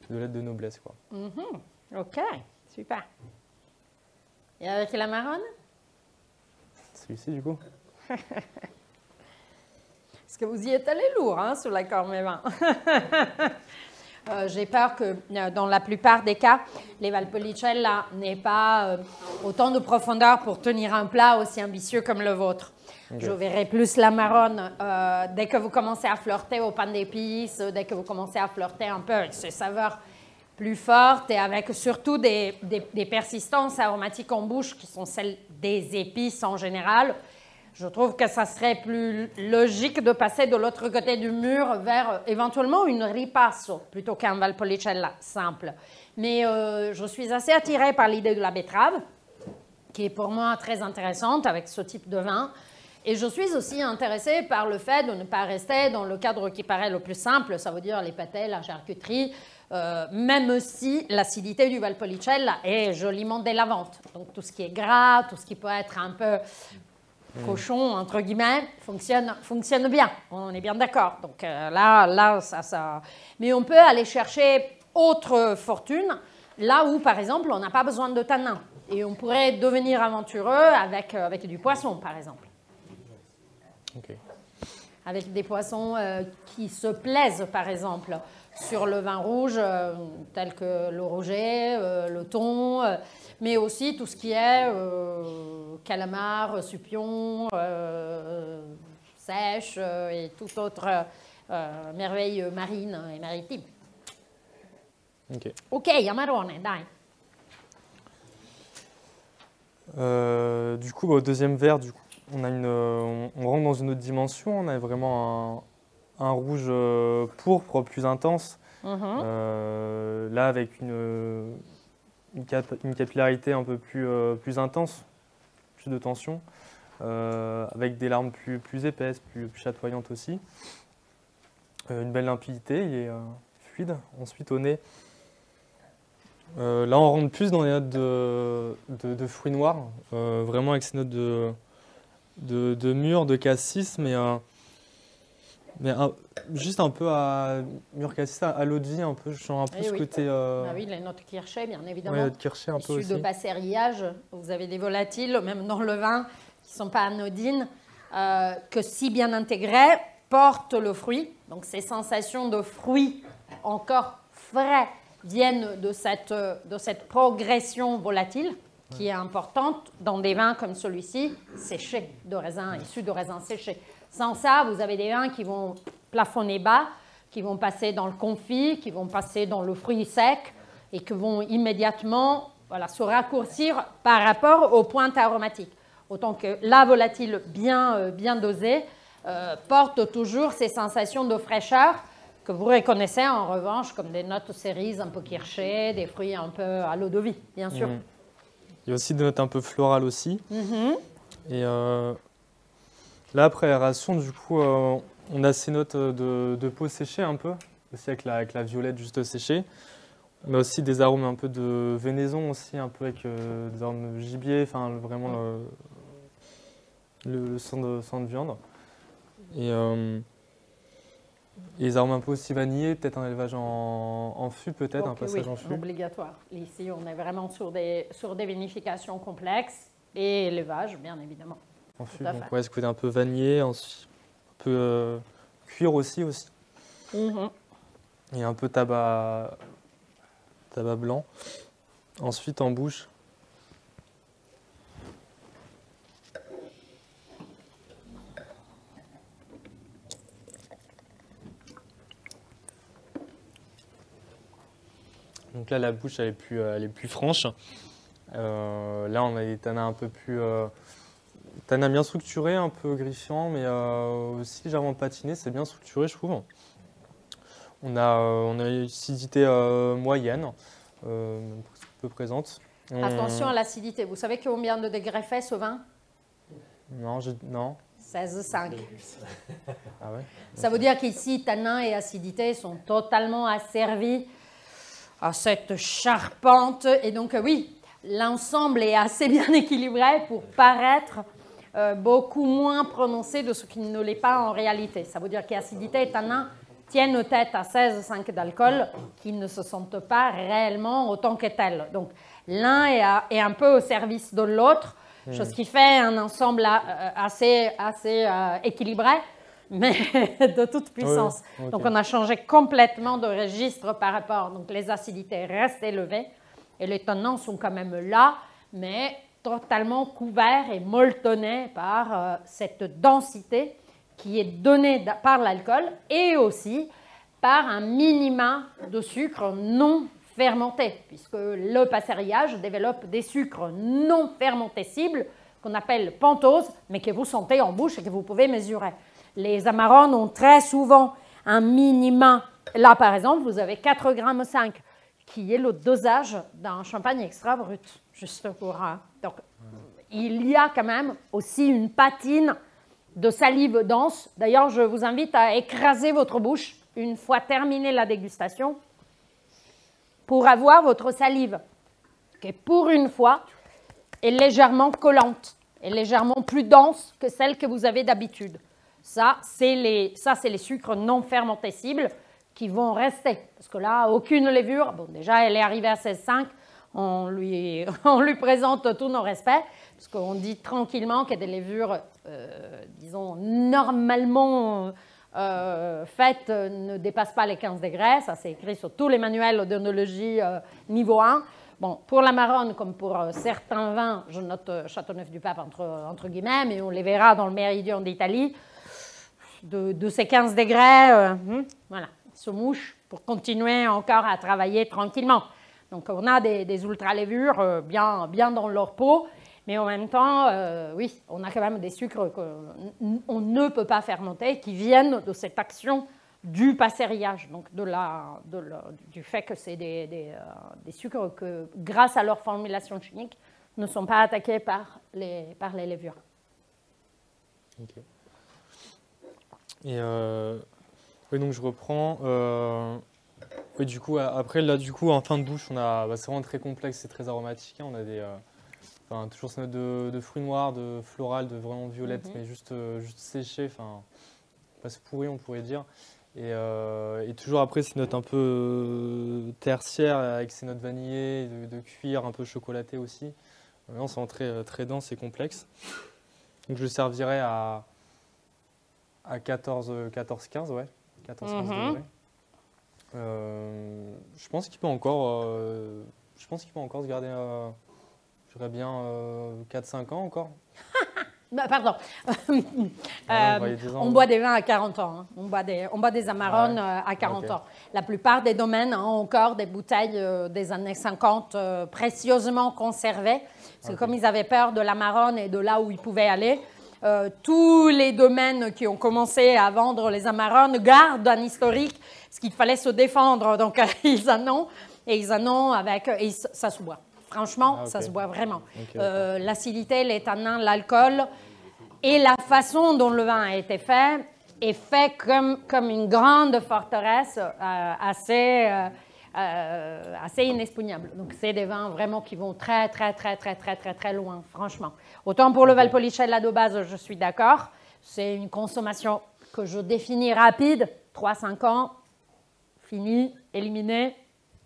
lettres de noblesse, quoi. OK, super. Et avec la marronne? Celui-ci, du coup. Parce que vous y êtes allé lourd, hein, sur la Cormévin. J'ai peur que dans la plupart des cas, les Valpolicella n'aient pas autant de profondeur pour tenir un plat aussi ambitieux comme le vôtre. Okay. Je verrai plus la marronne dès que vous commencez à flirter au pain d'épices, dès que vous commencez à flirter un peu avec ces saveurs plus fortes et avec surtout des persistances aromatiques en bouche qui sont celles des épices en général. Je trouve que ça serait plus logique de passer de l'autre côté du mur vers éventuellement une ripasso plutôt qu'un Valpolicella simple. Mais je suis assez attirée par l'idée de la betterave, qui est pour moi très intéressante avec ce type de vin. Et je suis aussi intéressée par le fait de ne pas rester dans le cadre qui paraît le plus simple, ça veut dire les pâtés, la charcuterie, même si l'acidité du Valpolicella est joliment délavante. Donc tout ce qui est gras, tout ce qui peut être un peu cochon, entre guillemets, fonctionne bien. On est bien d'accord. Donc là, ça... Mais on peut aller chercher autre fortune, là où, par exemple, on n'a pas besoin de tanins. Et on pourrait devenir aventureux avec du poisson, par exemple. Okay. Avec des poissons qui se plaisent, par exemple, sur le vin rouge, tel que le roget, le thon, mais aussi tout ce qui est calamar, supion, sèche et toute autre merveille marine et maritime. Ok, Amarone, dai. Du coup, au deuxième verre, on rentre dans une autre dimension. On a vraiment un rouge pourpre plus intense. Là, avec une capillarité un peu plus intense, plus de tension, avec des larmes plus épaisses, plus chatoyantes aussi. Une belle limpidité, il est fluide. Ensuite, au nez, là, on rentre plus dans les notes de fruits noirs, vraiment avec ces notes de mûre, de cassis, mais juste un peu à mûre cassis, à l'eau de vie, un peu. Je sens un peu ce côté. Oui, les notes Kirsché, bien évidemment. Oui, les notes Kirsché un peu aussi. Issues de passerillage, vous avez des volatiles, même dans le vin, qui ne sont pas anodines, que si bien intégrés, portent le fruit. Donc ces sensations de fruits encore frais viennent de cette progression volatile qui est importante dans des vins comme celui-ci, séchés de raisins, issus de raisins séchés. Sans ça, vous avez des vins qui vont plafonner bas, qui vont passer dans le confit, qui vont passer dans le fruit sec et qui vont immédiatement se raccourcir par rapport aux pointes aromatiques. Autant que la volatile bien dosée porte toujours ces sensations de fraîcheur que vous reconnaissez en revanche comme des notes cerises un peu kirschées, des fruits un peu à l'eau de vie, bien sûr. Il y a aussi des notes un peu florales aussi. Et là, après aération, du coup, on a ces notes de peau séchée un peu, aussi avec la violette juste séchée. Mais aussi des arômes un peu de vénaison aussi, un peu avec des arômes de gibier, enfin vraiment le sang de viande. Et les arômes un peu aussi vanillés, peut-être un élevage en fût, peut-être, un passage en fût. Obligatoire. Ici, on est vraiment sur des vinifications complexes et élevage, bien évidemment. En fût, donc ce côté un peu vanillé, ensuite un peu cuir aussi. Et un peu tabac blanc. Ensuite, en bouche. Donc là, la bouche, elle est plus franche. Là, on a des tanins un peu plus... tanins bien structurés, un peu griffiants, mais aussi légèrement patinés. C'est bien structuré, je trouve. On a une acidité moyenne, peu présente. Attention à l'acidité. Vous savez combien de degrés fait ce vin? Non. 16,5. Ah ouais? Ça veut dire qu'ici, tanin et acidité sont totalement asservis à cette charpente. Et donc, oui, l'ensemble est assez bien équilibré pour paraître beaucoup moins prononcé de ce qui ne l'est pas en réalité. Ça veut dire qu'acidité et tanin tiennent tête à 16,5 d'alcool qui ne se sentent pas réellement autant que tels. Donc, l'un est un peu au service de l'autre, chose qui fait un ensemble assez équilibré, mais de toute puissance. Oui, okay. Donc, on a changé complètement de registre par rapport. Donc, les acidités restent élevées et les tenants sont quand même là, mais totalement couverts et molletonnés par cette densité qui est donnée par l'alcool et aussi par un minima de sucre non fermenté, puisque le passerillage développe des sucres non fermentescibles qu'on appelle pentoses, mais que vous sentez en bouche et que vous pouvez mesurer. Les Amarones ont très souvent un minima. Là, par exemple, vous avez 4,5 grammes, qui est le dosage d'un champagne extra brut, juste pour... Donc, il y a quand même aussi une patine de salive dense. D'ailleurs, je vous invite à écraser votre bouche une fois terminée la dégustation pour avoir votre salive qui, pour une fois, est légèrement collante et légèrement plus dense que celle que vous avez d'habitude. Ça, c'est les sucres non fermentescibles qui vont rester. Parce que là, aucune levure. Bon, déjà, elle est arrivée à 16,5. On lui présente tous nos respects. Parce qu'on dit tranquillement que des levures, disons, normalement faites ne dépassent pas les 15 degrés. Ça, c'est écrit sur tous les manuels d'œnologie niveau 1. Bon, pour la Marone, comme pour certains vins, je note Châteauneuf-du-Pape entre guillemets, mais on les verra dans le méridien d'Italie. De ces 15 degrés, voilà, se mouche pour continuer encore à travailler tranquillement. Donc, on a des ultra-levures bien dans leur peau, mais en même temps, oui, on a quand même des sucres qu'on ne peut pas fermenter qui viennent de cette action du passerillage, donc du fait que c'est des sucres que, grâce à leur formulation chimique, ne sont pas attaqués par les levures. Ok. Et oui, donc je reprends. Oui, du coup, après, là, du coup, en fin de bouche, c'est vraiment très complexe et très aromatique. Hein. On a toujours ces notes de fruits noirs, de floral, de vraiment violette, mais juste séché, pas se pourri, on pourrait dire. Et toujours après, ces notes un peu tertiaires, avec ces notes vanillées, de cuir, un peu chocolaté aussi. Vraiment, c'est très, très dense et complexe. Donc, je le servirai à 14-15, ouais. 14-15 degrés. Je pense qu'il peut encore se garder, je dirais bien 4-5 ans encore. Pardon. On boit des vins à 40 ans. Hein. On boit des Amarones à 40 ans. La plupart des domaines ont encore des bouteilles des années 50 précieusement conservées. Parce que comme ils avaient peur de l'Amarone et de là où ils pouvaient aller, tous les domaines qui ont commencé à vendre les Amarones gardent un historique, ce qu'il fallait se défendre. Donc, ils en ont, et ils en ont avec... Et ça se boit. Franchement, ça se boit vraiment. L'acidité, les tanins, l'alcool et la façon dont le vin a été fait est fait comme une grande forteresse assez inexpugnable. Donc, c'est des vins vraiment qui vont très, très, très, très, très, très, très loin, franchement. Autant pour le Valpolicella de base, je suis d'accord. C'est une consommation que je définis rapide, 3-5 ans, fini, éliminé.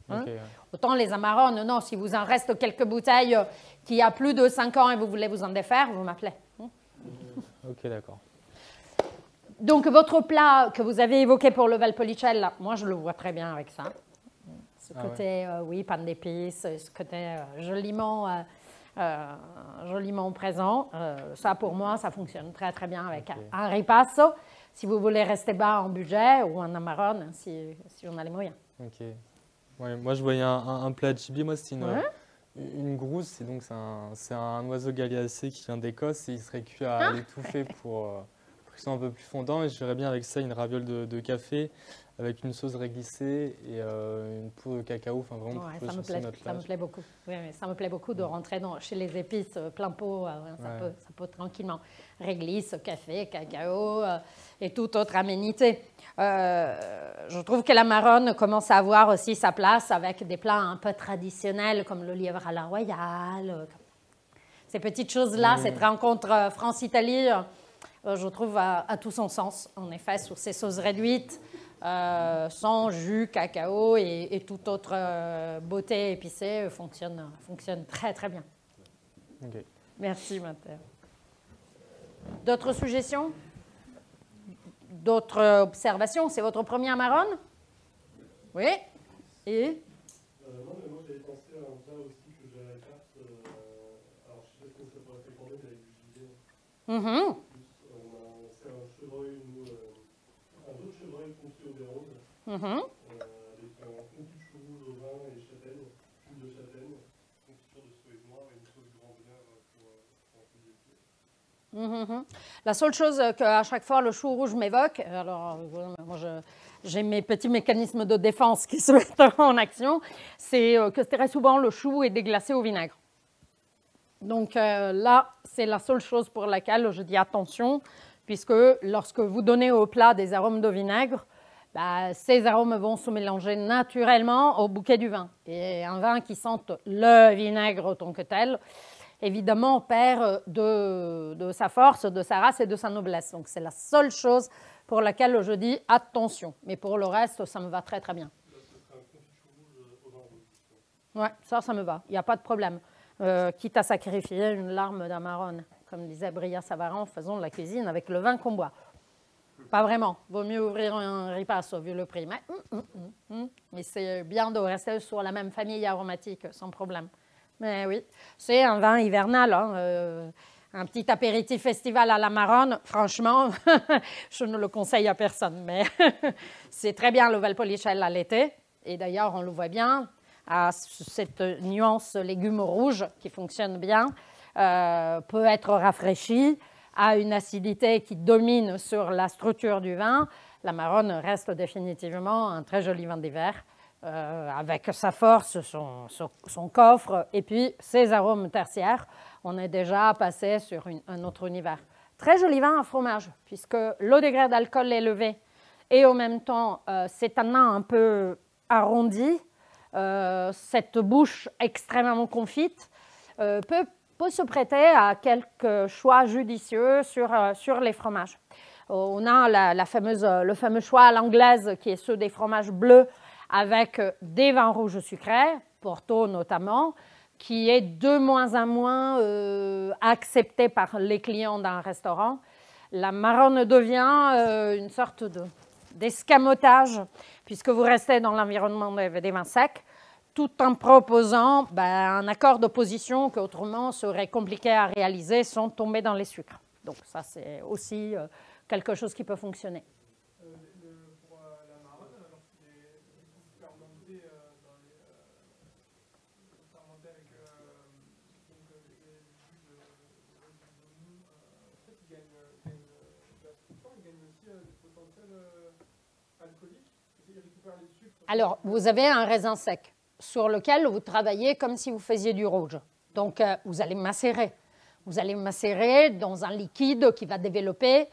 Hein? Autant les Amarones, non, si vous en reste quelques bouteilles qui a plus de 5 ans et vous voulez vous en défaire, vous m'appelez. Ok, d'accord. Donc, votre plat que vous avez évoqué pour le Valpolicella, moi, je le vois très bien avec ça. Ce côté, oui, panne d'épices, ce côté joliment présent. Ça, pour moi, ça fonctionne très, très bien avec un ripasso. Si vous voulez rester bas en budget, ou un Amarone, si on a les moyens. Ok. Ouais, moi, je voyais un plat de gibier. Moi, c'est une grousse. Donc, c'est un oiseau galliacé qui vient d'Écosse et il serait cuit à l'étouffer pour qu'ils soient un peu plus fondants. Et je verrais bien avec ça une raviole de café avec une sauce réglissée et une poudre de cacao. Enfin, vraiment, ça me plaît beaucoup. Oui, ça me plaît beaucoup de rentrer chez les épices plein pot. Ça peut tranquillement. Réglisse, café, cacao et toute autre aménité. Je trouve que la Marone commence à avoir aussi sa place avec des plats un peu traditionnels comme le lièvre à la royale. Ces petites choses-là, cette rencontre France-Italie, je trouve a tout son sens, en effet, sur ces sauces réduites, sans jus, cacao et toute autre beauté épicée fonctionne très, très bien. Okay. Merci, Matteo. D'autres suggestions? D'autres observations? C'est votre premier Amarone? Oui? Et? Non, mais moi j'avais pensé à un plat aussi que j'ai à la carte. Alors je sais pas ce que ça pourrait être commandé avec du gibier. C'est un chevreuil, un dos de chevreuil confit au baie rose. Avec un confit de chou rouge au vin et châtaigne, cube de châtaigne, confiture de cerise noire et une sauce grand vinaigre pour un peu d'épices. La seule chose qu'à chaque fois le chou rouge m'évoque, alors moi j'ai mes petits mécanismes de défense qui se mettent en action, c'est que très souvent le chou est déglacé au vinaigre. Donc là, c'est la seule chose pour laquelle je dis attention, puisque lorsque vous donnez au plat des arômes de vinaigre, bah, ces arômes vont se mélanger naturellement au bouquet du vin. Et un vin qui sente le vinaigre en tant que tel, évidemment, perd de sa force, de sa race et de sa noblesse. Donc, c'est la seule chose pour laquelle je dis attention. Mais pour le reste, ça me va très, très bien. Ouais, ça me va. Il n'y a pas de problème. Quitte à sacrifier une larme d'Amarone. Comme disait Bria Savarin, faisons de la cuisine avec le vin qu'on boit. Pas vraiment. Vaut mieux ouvrir un ripasso vu le prix. Mais c'est bien de rester sur la même famille aromatique, sans problème. Mais oui, c'est un vin hivernal. Hein, un petit apéritif festival à l'Amarone, franchement, je ne le conseille à personne. Mais c'est très bien le Valpolicella à l'été. Et d'ailleurs, on le voit bien, à cette nuance légumes rouges qui fonctionne bien. Peut être rafraîchi, a une acidité qui domine sur la structure du vin. L'Amarone reste définitivement un très joli vin d'hiver, avec sa force, son coffre, et puis ses arômes tertiaires. On est déjà passé sur un autre univers. Très joli vin à fromage, puisque le degré d'alcool est élevé, et en même temps, c'est tannant un peu arrondi. Cette bouche extrêmement confite peut se prêter à quelques choix judicieux sur les fromages. On a le fameux choix à l'anglaise qui est ceux des fromages bleus avec des vins rouges sucrés, Porto notamment, qui est de moins en moins accepté par les clients d'un restaurant. L'Amarone devient une sorte d'escamotage puisque vous restez dans l'environnement des vins secs, tout en proposant un accord d'opposition qui autrement serait compliqué à réaliser sans tomber dans les sucres. Donc ça, c'est aussi quelque chose qui peut fonctionner. Pour l'Amarone, lorsqu'il est fermenté fermenté avec les jus de mou, en fait, il gagne aussi du potentiel alcoolique. Il récupère les sucres. Alors, vous avez un raisin sec sur lequel vous travaillez comme si vous faisiez du rouge. Donc, vous allez macérer. Vous allez macérer dans un liquide qui va développer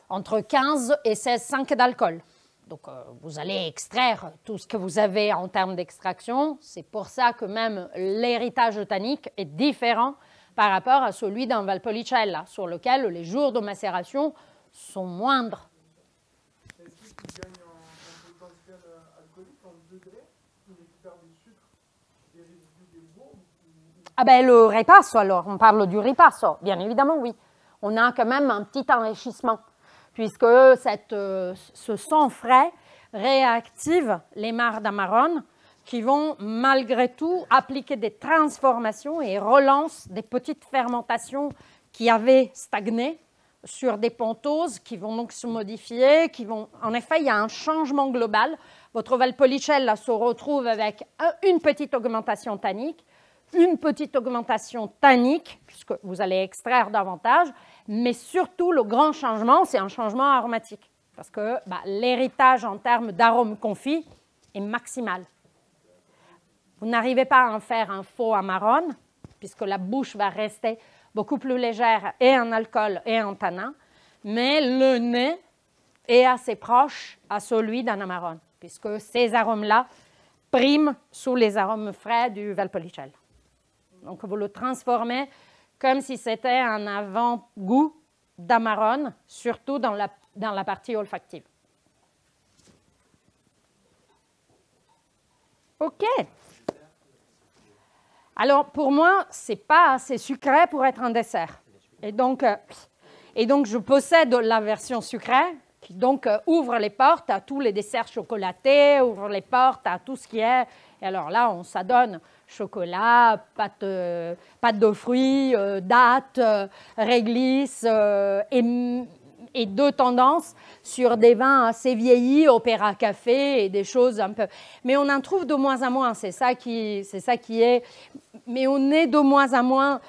entre 15 et 16,5 d'alcool. Donc, vous allez extraire tout ce que vous avez en termes d'extraction. C'est pour ça que même l'héritage tannique est différent par rapport à celui d'un Valpolicella, sur lequel les jours de macération sont moindres. Est-ce qu'il gagne en potentiel alcoolique en degré? Il récupère des sucres, des résidus des bourgs? Ah ben le ripasso alors, on parle du ripasso, bien évidemment oui. On a quand même un petit enrichissement, puisque ce sang frais réactive les mares d'Amarone qui vont malgré tout appliquer des transformations et relancent des petites fermentations qui avaient stagné sur des pentoses qui vont donc se modifier, en effet, il y a un changement global. Votre Valpolicella se retrouve avec une petite augmentation tannique, puisque vous allez extraire davantage, mais surtout, le grand changement, c'est un changement aromatique, parce que l'héritage en termes d'arômes confits est maximal. Vous n'arrivez pas à en faire un faux Amarone, puisque la bouche va rester beaucoup plus légère et en alcool et en tanin, mais le nez est assez proche à celui d'un Amarone, puisque ces arômes-là priment sous les arômes frais du Valpolicella. Donc, vous le transformez comme si c'était un avant-goût d'Amarone, surtout dans la partie olfactive. OK. Alors, pour moi, ce n'est pas assez sucré pour être un dessert. Et donc, je possède la version sucrée qui donc ouvre les portes à tous les desserts chocolatés, ouvre les portes à tout ce qui est. Et alors là, on s'adonne chocolat, pâte de fruits, dattes, réglisse et deux tendances sur des vins assez vieillis, opéra café et des choses un peu. Mais on en trouve de moins en moins, c'est ça qui est. Mais on est de moins en moins,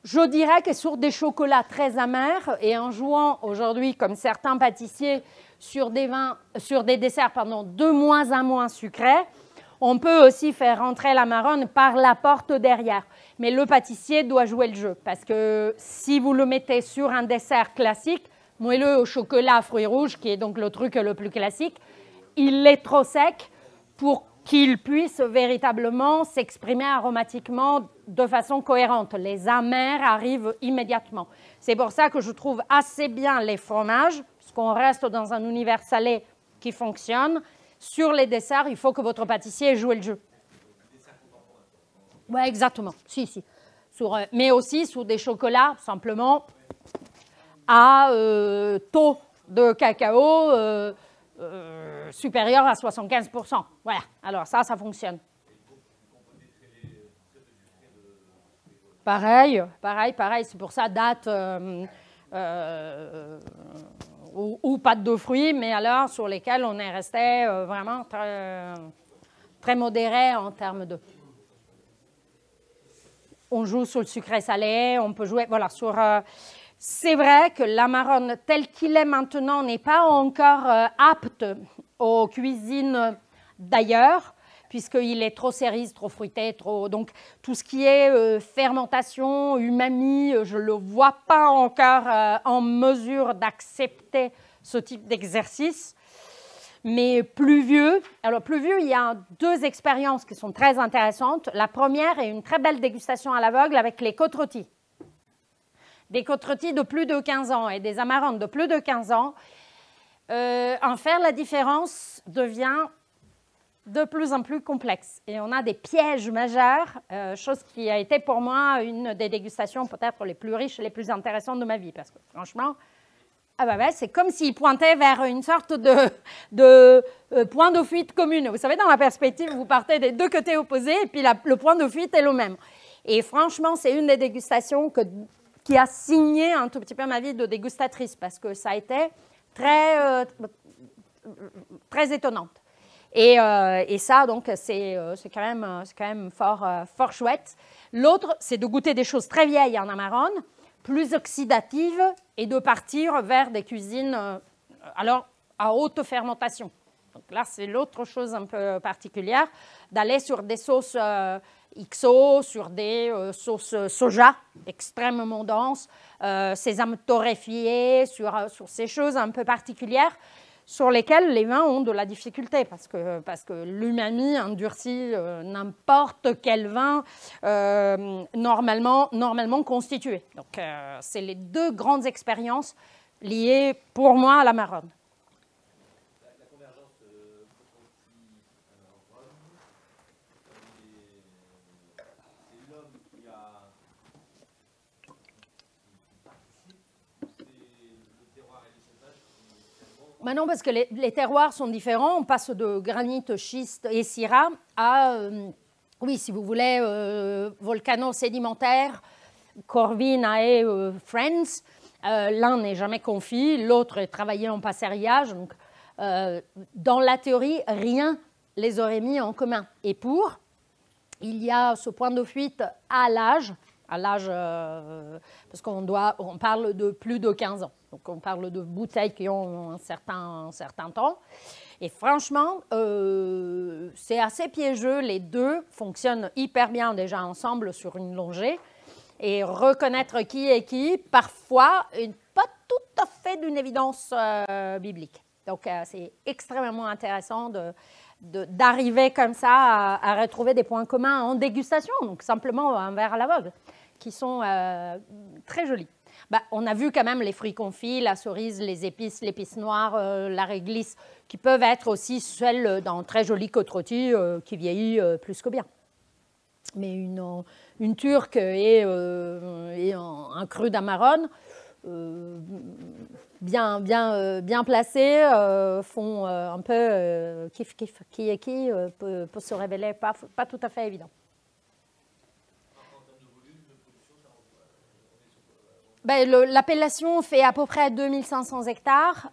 je dirais que sur des chocolats très amers et en jouant aujourd'hui, comme certains pâtissiers, sur des desserts de moins en moins sucrés, on peut aussi faire rentrer l'Amarone par la porte derrière. Mais le pâtissier doit jouer le jeu parce que si vous le mettez sur un dessert classique, moelleux au chocolat, fruits rouges, qui est donc le truc le plus classique, il est trop sec pour qu'il puisse véritablement s'exprimer aromatiquement de façon cohérente. Les amers arrivent immédiatement. C'est pour ça que je trouve assez bien les fromages, parce qu'on reste dans un univers salé qui fonctionne. Sur les desserts, il faut que votre pâtissier joue le jeu. Oui, exactement. Si. Mais aussi sur des chocolats, simplement, à taux de cacao supérieur à 75%. Voilà, alors ça fonctionne. Pareil, c'est pour ça date ou pâte de fruits, mais alors sur lesquels on est resté vraiment très modéré en termes de... On joue sur le sucré salé, on peut jouer, voilà, sur... c'est vrai que l'amarone tel qu'il est maintenant n'est pas encore apte aux cuisines d'ailleurs, puisqu'il est trop cerise, trop fruité, trop... Donc, tout ce qui est fermentation, umami, je ne le vois pas encore en mesure d'accepter ce type d'exercice. Mais plus vieux, alors plus vieux, il y a deux expériences qui sont très intéressantes. La première est une très belle dégustation à l'aveugle avec les côtes rôties. Des côtes rôties de plus de 15 ans et des amarantes de plus de 15 ans. En faire la différence devient de plus en plus complexe. Et on a des pièges majeurs, chose qui a été pour moi une des dégustations peut-être les plus riches et les plus intéressantes de ma vie. Parce que franchement, c'est comme s'il pointait vers une sorte de point de fuite commune. Vous savez, dans la perspective, vous partez des deux côtés opposés et puis le point de fuite est le même. Et franchement, c'est une des dégustations qui a signé un tout petit peu ma vie de dégustatrice parce que ça a été très étonnante. Et ça, donc, c'est quand même fort chouette. L'autre, c'est de goûter des choses très vieilles en amarone, plus oxydatives, et de partir vers des cuisines alors à haute fermentation. Donc là, c'est l'autre chose un peu particulière, d'aller sur des sauces XO, sur des sauces soja extrêmement denses, sésame torréfié, sur ces choses un peu particulières, sur lesquelles les vins ont de la difficulté, parce que l'umami endurcit n'importe quel vin normalement constitué. Donc, c'est les deux grandes expériences liées, pour moi, à l'amarone. La convergence c'est l'homme qui participe, c'est le terroir et les cépages qui... Non, parce que les terroirs sont différents. On passe de granit, schiste et syrah à, oui, si vous voulez, volcano-sédimentaire, Corvina et Friends. L'un n'est jamais confit, l'autre est travaillé en passerillage. Donc, dans la théorie, rien les aurait mis en commun. Et il y a ce point de fuite à l'âge, parce qu'on parle de plus de 15 ans. Donc, on parle de bouteilles qui ont un certain temps. Et franchement, c'est assez piégeux. Les deux fonctionnent hyper bien déjà ensemble sur une longée. Et reconnaître qui est qui, parfois, pas tout à fait d'une évidence biblique. Donc, c'est extrêmement intéressant d'arriver comme ça à retrouver des points communs en dégustation, donc simplement un verre à l'aveugle, qui sont très jolis. On a vu quand même les fruits confits, la cerise, les épices, l'épice noire, la réglisse, qui peuvent être aussi celles dans très jolies côtes rôties qui vieillit plus que bien. Mais une turque et un cru d'amarone, bien placés, font un peu kiff-kiff. Qui est qui peut se révéler pas tout à fait évident. L'appellation fait à peu près 2500 hectares,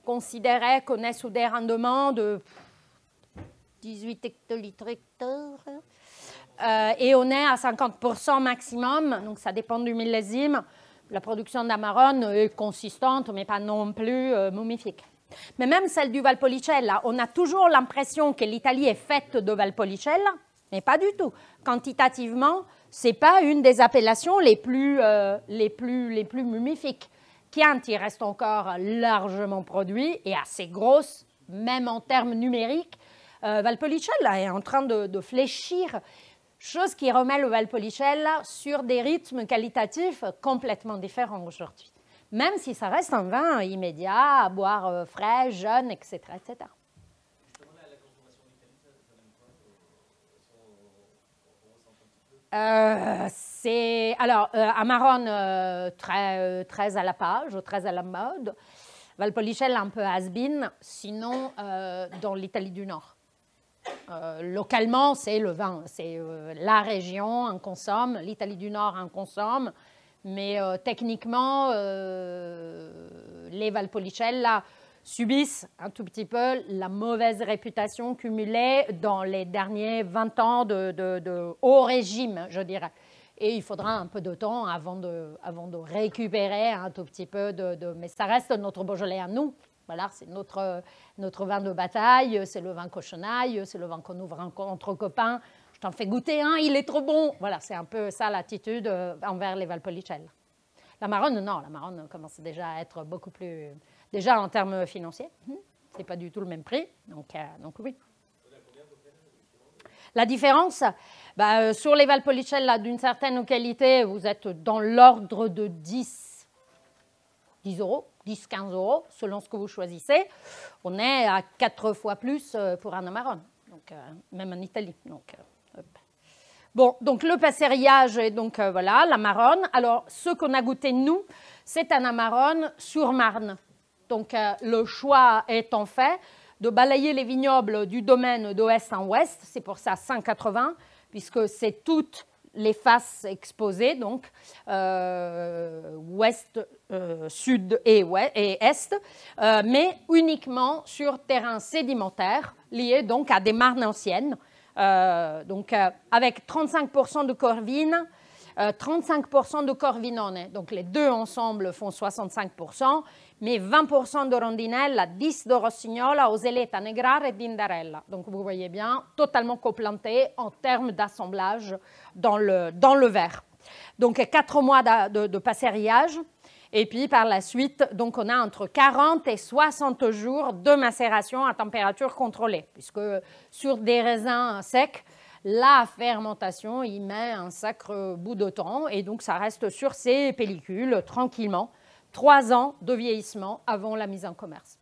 considérée qu'on est sous des rendements de 18 hectolitres hectares. Et on est à 50% maximum, donc ça dépend du millésime. La production d'amarone est consistante, mais pas non plus momifique. Mais même celle du Valpolicella, on a toujours l'impression que l'Italie est faite de Valpolicella, mais pas du tout. Quantitativement, ce n'est pas une des appellations les plus momifiques. Chianti reste encore largement produit et assez grosse, même en termes numériques. Valpolicella est en train de fléchir, chose qui remet le Valpolicella sur des rythmes qualitatifs complètement différents aujourd'hui. Même si ça reste un vin immédiat, à boire frais, jeune, etc. etc. Justement, la consommation d'Italie, ça donne quoi? On ressent un petit peu. Alors, Amarone, très à la page, très à la mode. Valpolicella, un peu has-been. Sinon, dans l'Italie du Nord. Localement, c'est le vin. C'est la région en consomme. L'Italie du Nord en consomme. Mais techniquement, les Valpolicella subissent un tout petit peu la mauvaise réputation cumulée dans les derniers 20 ans de haut régime, je dirais. Et il faudra un peu de temps avant de récupérer un tout petit peu mais ça reste notre Beaujolais à nous. Voilà, c'est notre vin de bataille, c'est le vin cochonaille, c'est le vin qu'on ouvre entre copains. Je t'en fais goûter un, il est trop bon. Voilà, c'est un peu ça l'attitude envers les Valpolicella. La Marone, non, la Marone commence déjà à être beaucoup plus... Déjà en termes financiers, c'est pas du tout le même prix, donc oui. La différence, sur les Valpolicella d'une certaine qualité, vous êtes dans l'ordre de 10 euros, 10, 15 euros, selon ce que vous choisissez. On est à 4 fois plus pour un Amarone, donc, même en Italie. Bon, donc le passeriage, et donc voilà, l'Amarone. Alors, ce qu'on a goûté, nous, c'est un Amarone sur Marne. Donc, le choix étant fait de balayer les vignobles du domaine d'ouest en ouest, c'est pour ça 180, puisque c'est toutes les faces exposées, donc ouest, sud et est, mais uniquement sur terrain sédimentaire, lié donc à des marnes anciennes, avec 35% de corvine, 35% de corvinone, donc les deux ensemble font 65%, mais 20% de rondinella, 10 de rossignola, oseleta, negrare et d'indarella. Donc vous voyez bien, totalement coplanté en termes d'assemblage dans le verre. Donc 4 mois de passérillage, et puis par la suite, donc on a entre 40 et 60 jours de macération à température contrôlée, puisque sur des raisins secs, la fermentation, il met un sacré bout de temps, et donc ça reste sur ces pellicules tranquillement. 3 ans de vieillissement avant la mise en commerce.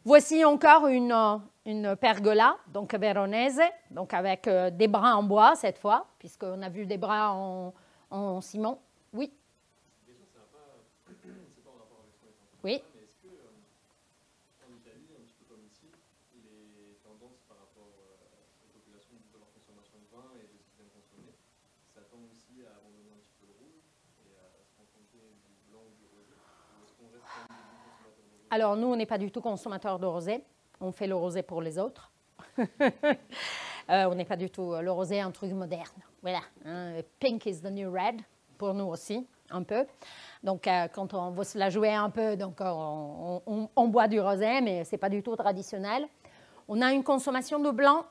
Voici encore une pergola, donc veronese, donc avec des bras en bois cette fois, puisqu'on a vu des bras en ciment. Oui. Bien sûr, c'est pas en rapport avec ce qu'on est en train de Oui. faire, mais est-ce que en Italie, un petit peu comme ici, les tendances par rapport aux populations de leur consommation de vin et de ce qu'ils aiment consommer, ça tend aussi à abandonner un petit peu le rouge et à se contenter du blanc ou du rosé? Ou est-ce qu'on reste quand même des bons consommateurs de rosé? Alors nous, on n'est pas du tout consommateurs de rosé. On fait le rosé pour les autres. On n'est pas du tout le rosé, un truc moderne. Voilà. Pink is the new red, pour nous aussi, un peu. Donc, quand on veut se la jouer un peu, donc on boit du rosé, mais ce n'est pas du tout traditionnel. On a une consommation de blanc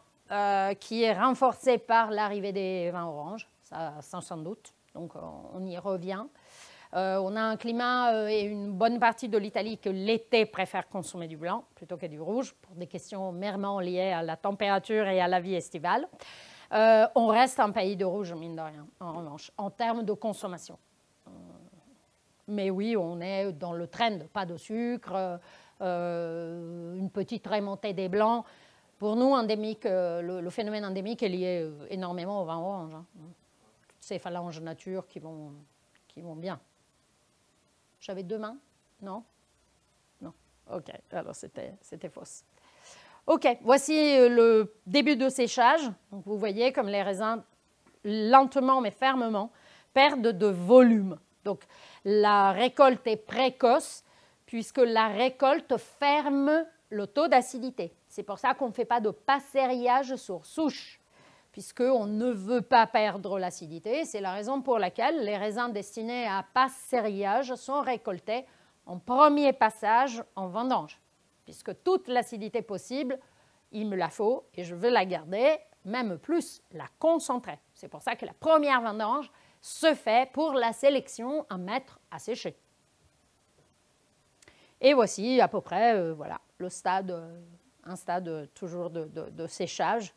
qui est renforcée par l'arrivée des vins oranges, ça sans doute. Donc, on y revient. On a un climat et une bonne partie de l'Italie que l'été préfère consommer du blanc plutôt que du rouge, pour des questions merement liées à la température et à la vie estivale. On reste un pays de rouge, mine de rien, en revanche, en termes de consommation. Mais oui, on est dans le trend, pas de sucre, une petite remontée des blancs. Pour nous, endémique, le phénomène endémique est lié énormément au vin orange. Toutes ces phalanges nature qui vont bien. J'avais 2 mains? Non? Non. OK, alors c'était fausse. OK, voici le début de séchage. Donc vous voyez comme les raisins, lentement mais fermement, perdent de volume. Donc la récolte est précoce puisque la récolte ferme le taux d'acidité. C'est pour ça qu'on ne fait pas de passérillage sur souche, puisqu'on ne veut pas perdre l'acidité. C'est la raison pour laquelle les raisins destinés à passérillage sont récoltés en premier passage en vendange, puisque toute l'acidité possible, il me la faut et je veux la garder, même plus, la concentrer. C'est pour ça que la première vendange se fait pour la sélection à mettre à sécher. Et voici à peu près voilà, le stade, un stade toujours de séchage.